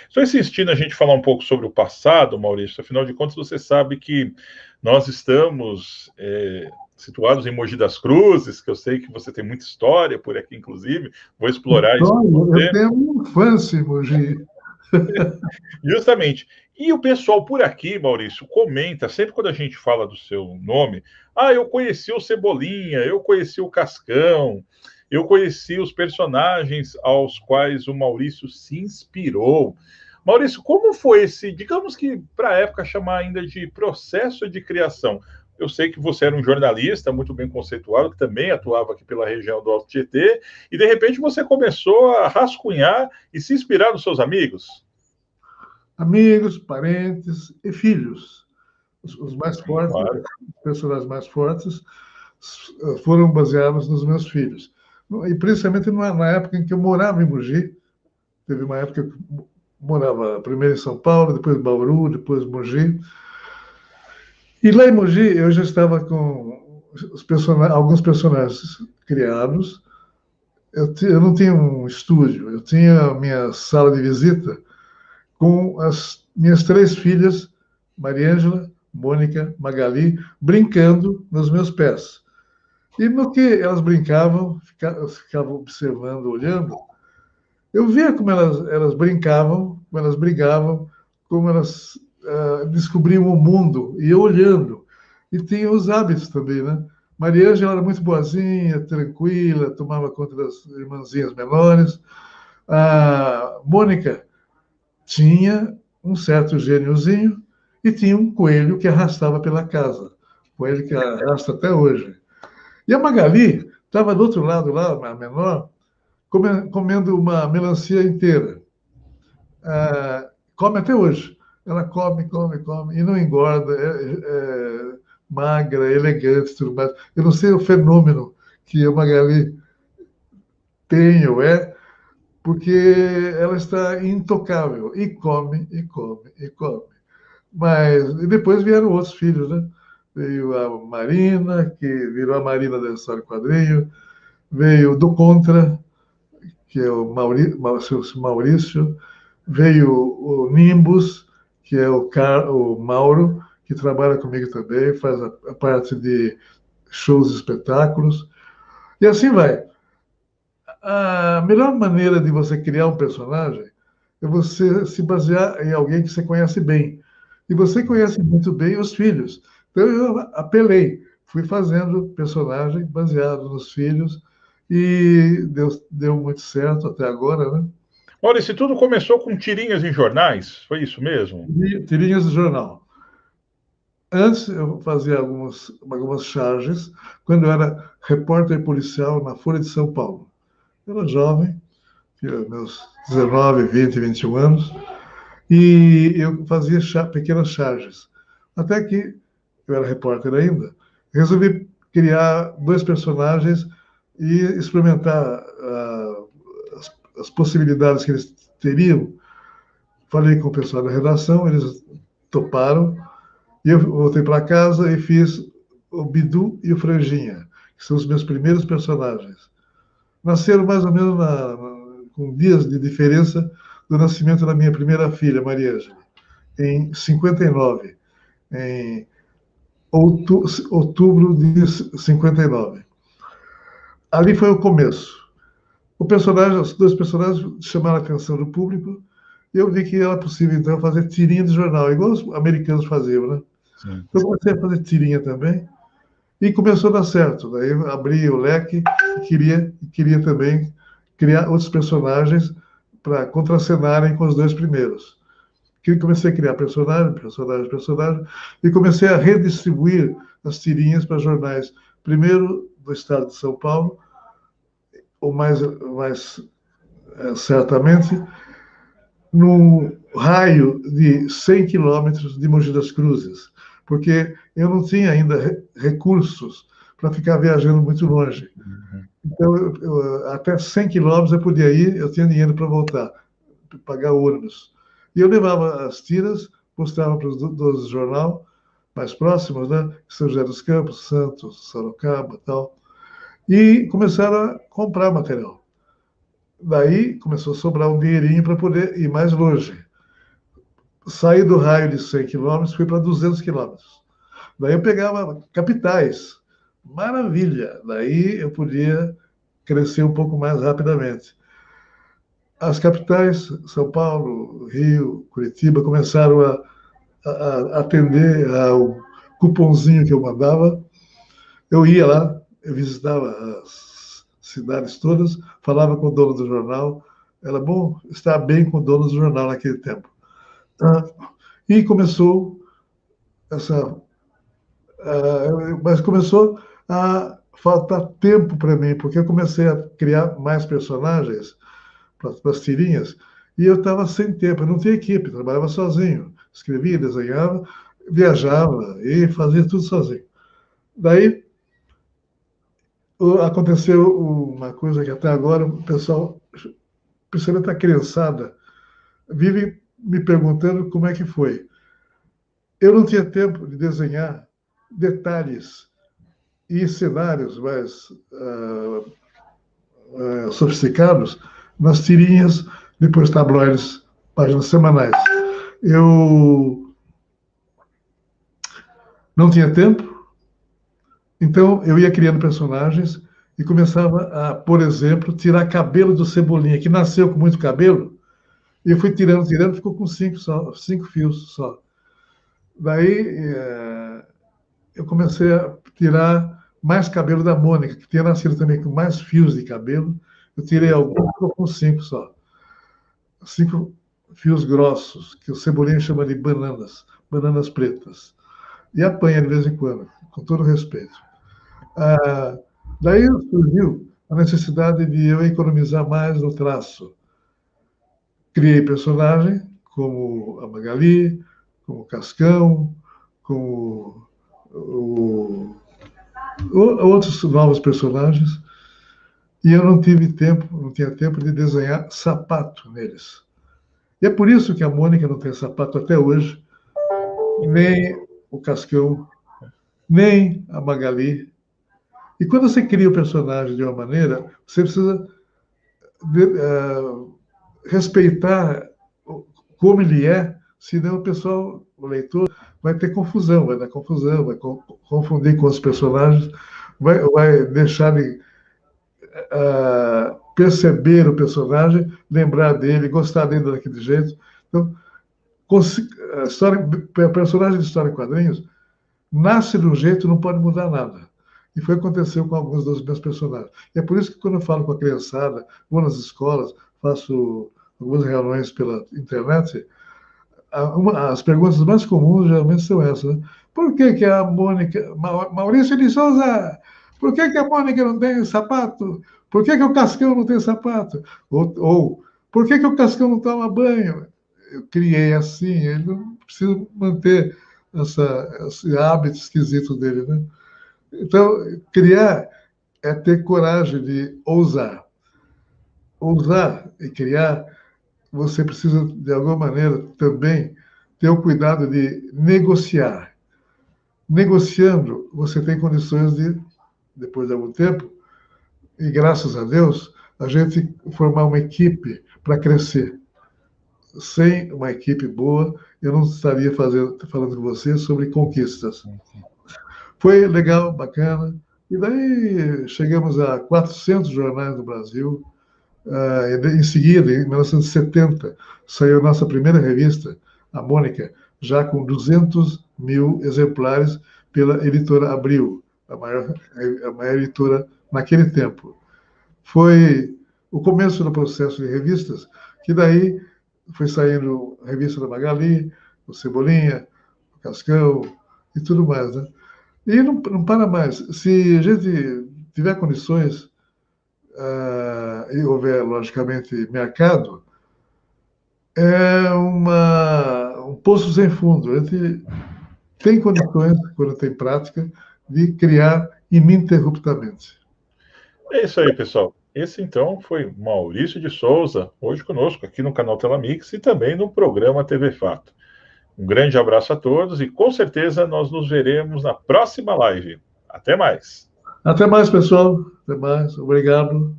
Estou insistindo a gente falar um pouco sobre o passado, Maurício, afinal de contas, você sabe que nós estamos situados em Mogi das Cruzes, que eu sei que você tem muita história por aqui, inclusive, vou explorar isso com Então, eu você. tenho uma infância em Mogi. Justamente. E o pessoal por aqui, Maurício, comenta, sempre quando a gente fala do seu nome, eu conheci o Cebolinha, eu conheci o Cascão, eu conheci os personagens aos quais o Maurício se inspirou. Maurício, como foi esse, digamos que para a época chamar ainda de processo de criação? Eu sei que você era um jornalista muito bem conceituado, que também atuava aqui pela região do Alto Tietê, e de repente você começou a rascunhar e se inspirar nos seus amigos. Amigos, parentes e filhos. Os mais Sim, fortes, claro. os personagens mais fortes, foram baseados nos meus filhos. E principalmente na época em que eu morava em Mogi. Teve uma época que eu morava primeiro em São Paulo, depois em Bauru, depois em Mogi. E lá em Mogi eu já estava com alguns personagens criados. Eu não tinha um estúdio, eu tinha a minha sala de visita com as minhas três filhas, Mariângela, Mônica, Magali, brincando nos meus pés. E no que elas brincavam, eu ficava observando, olhando, eu via como elas brincavam, como elas brigavam, como elas descobriam o mundo, e eu olhando. E tinha os hábitos também, né? Maria Ângela era muito boazinha, tranquila, tomava conta das irmãzinhas menores. A Mônica tinha um certo gêniozinho e tinha um coelho que arrastava pela casa. Coelho que arrasta até hoje. E a Magali estava do outro lado lá, a menor, comendo uma melancia inteira. Come até hoje. Ela come, come, come e não engorda, magra, elegante, tudo mais. Eu não sei o fenômeno que a Magali tem ou porque ela está intocável e come, e come, e come. Mas e depois vieram outros filhos, né? Veio a Marina, que virou a Marina da história do quadrinho, veio do Contra, que é o Maurício, veio o Nimbus, que é o Mauro, que trabalha comigo também, faz a parte de shows e espetáculos. E assim vai. A melhor maneira de você criar um personagem é você se basear em alguém que você conhece bem. E você conhece muito bem os filhos. Então eu apelei, fui fazendo personagem baseado nos filhos e deu muito certo até agora, né? Maurício, tudo começou com tirinhas em jornais, foi isso mesmo? Tirinhas do jornal. Antes eu fazia algumas charges, quando eu era repórter policial na Folha de São Paulo. Eu era jovem, tinha meus 19, 20, 21 anos, e eu fazia pequenas charges. Até que eu era repórter ainda, resolvi criar dois personagens e experimentar as possibilidades que eles teriam. Falei com o pessoal da redação, eles toparam, e eu voltei para casa e fiz o Bidu e o Franjinha, que são os meus primeiros personagens. Nasceram mais ou menos com dias de diferença do nascimento da minha primeira filha, Maria Ângela, em 59, em outubro de 59. Ali foi o começo. Os dois personagens chamaram a atenção do público e eu vi que era possível, então, fazer tirinha de jornal, igual os americanos faziam, né? Sim. Então, eu comecei a fazer tirinha também e começou a dar certo. Daí eu abri o leque e queria também criar outros personagens para contracenarem com os dois primeiros. Comecei a criar personagem, e comecei a redistribuir as tirinhas para jornais, primeiro do estado de São Paulo, ou mais certamente, no raio de 100 quilômetros de Mogi das Cruzes, porque eu não tinha ainda recursos para ficar viajando muito longe. Então, até 100 quilômetros eu podia ir, eu tinha dinheiro para voltar, para pagar ônibus. E eu levava as tiras, postava para os jornal mais próximos, né? São José dos Campos, Santos, Sorocaba, tal. E começaram a comprar material. Daí começou a sobrar um dinheirinho para poder ir mais longe. saí do raio de 100 quilômetros, fui para 200 quilômetros. Daí eu pegava capitais. Maravilha! Daí eu podia crescer um pouco mais rapidamente. As capitais, São Paulo, Rio, Curitiba, começaram a atender ao cupomzinho que eu mandava. Eu ia lá, eu visitava as cidades todas, falava com o dono do jornal. Era bom estar bem com o dono do jornal naquele tempo. E começou essa. Mas começou a faltar tempo para mim, porque eu comecei a criar mais personagens para as tirinhas, e eu estava sem tempo, eu não tinha equipe, trabalhava sozinho, escrevia, desenhava, viajava e fazia tudo sozinho. Daí aconteceu uma coisa que até agora o pessoal, principalmente a criançada, vive me perguntando como é que foi. Eu não tinha tempo de desenhar detalhes e cenários mais sofisticados nas tirinhas, depois tabloides, páginas semanais. Eu não tinha tempo, então eu ia criando personagens e começava a, por exemplo, tirar cabelo do Cebolinha, que nasceu com muito cabelo, e eu fui tirando, ficou com 5 fios só. Daí eu comecei a tirar mais cabelo da Mônica, que tinha nascido também com mais fios de cabelo. Eu tirei alguns, ficou com 5 só. 5 fios grossos, que o Cebolinha chama de bananas pretas. E apanha de vez em quando, com todo respeito. Daí surgiu a necessidade de eu economizar mais no traço. Criei personagem, como a Magali, como o Cascão, como outros novos personagens, e eu não tinha tempo de desenhar sapato neles. E é por isso que a Mônica não tem sapato até hoje, nem o Cascão, nem a Magali. E quando você cria o personagem de uma maneira, você precisa respeitar como ele é, senão o pessoal, o leitor, vai ter confusão, vai dar confusão, vai confundir com os personagens, vai deixar de perceber o personagem, lembrar dele, gostar dele daquele jeito. Então, personagem de história em quadrinhos nasce de um jeito, não pode mudar nada. E foi o que aconteceu com alguns dos meus personagens. E é por isso que quando eu falo com a criançada, vou nas escolas, faço algumas reuniões pela internet, as perguntas mais comuns geralmente são essas. Né? Por que a Mônica... Maurício de Souza, por que a Mônica não tem sapato? Por que o Cascão não tem sapato? Ou por que o Cascão não toma banho? Eu criei assim, ele não precisa manter esse hábito esquisito dele, né? Então, criar é ter coragem de ousar. Ousar e criar, você precisa, de alguma maneira, também ter o cuidado de negociar. Negociando, você tem condições de, depois de algum tempo, e graças a Deus, a gente formar uma equipe para crescer. Sem uma equipe boa, eu não estaria falando com você sobre conquistas. Foi legal, bacana. E daí chegamos a 400 jornais no Brasil. Em seguida, em 1970, saiu a nossa primeira revista, a Mônica, já com 200 mil exemplares pela editora Abril, a maior editora naquele tempo. Foi o começo do processo de revistas, que daí foi saindo a revista da Magali, o Cebolinha, o Cascão e tudo mais, né? E não para mais. Se a gente tiver condições e houver, logicamente, mercado, é um poço sem fundo. A gente tem condições, quando tem prática, de criar ininterruptamente. É isso aí, pessoal. Esse, então, foi Maurício de Souza, hoje conosco aqui no canal Telamix e também no programa TV Fato. Um grande abraço a todos e, com certeza, nós nos veremos na próxima live. Até mais. Até mais, pessoal. Até mais. Obrigado.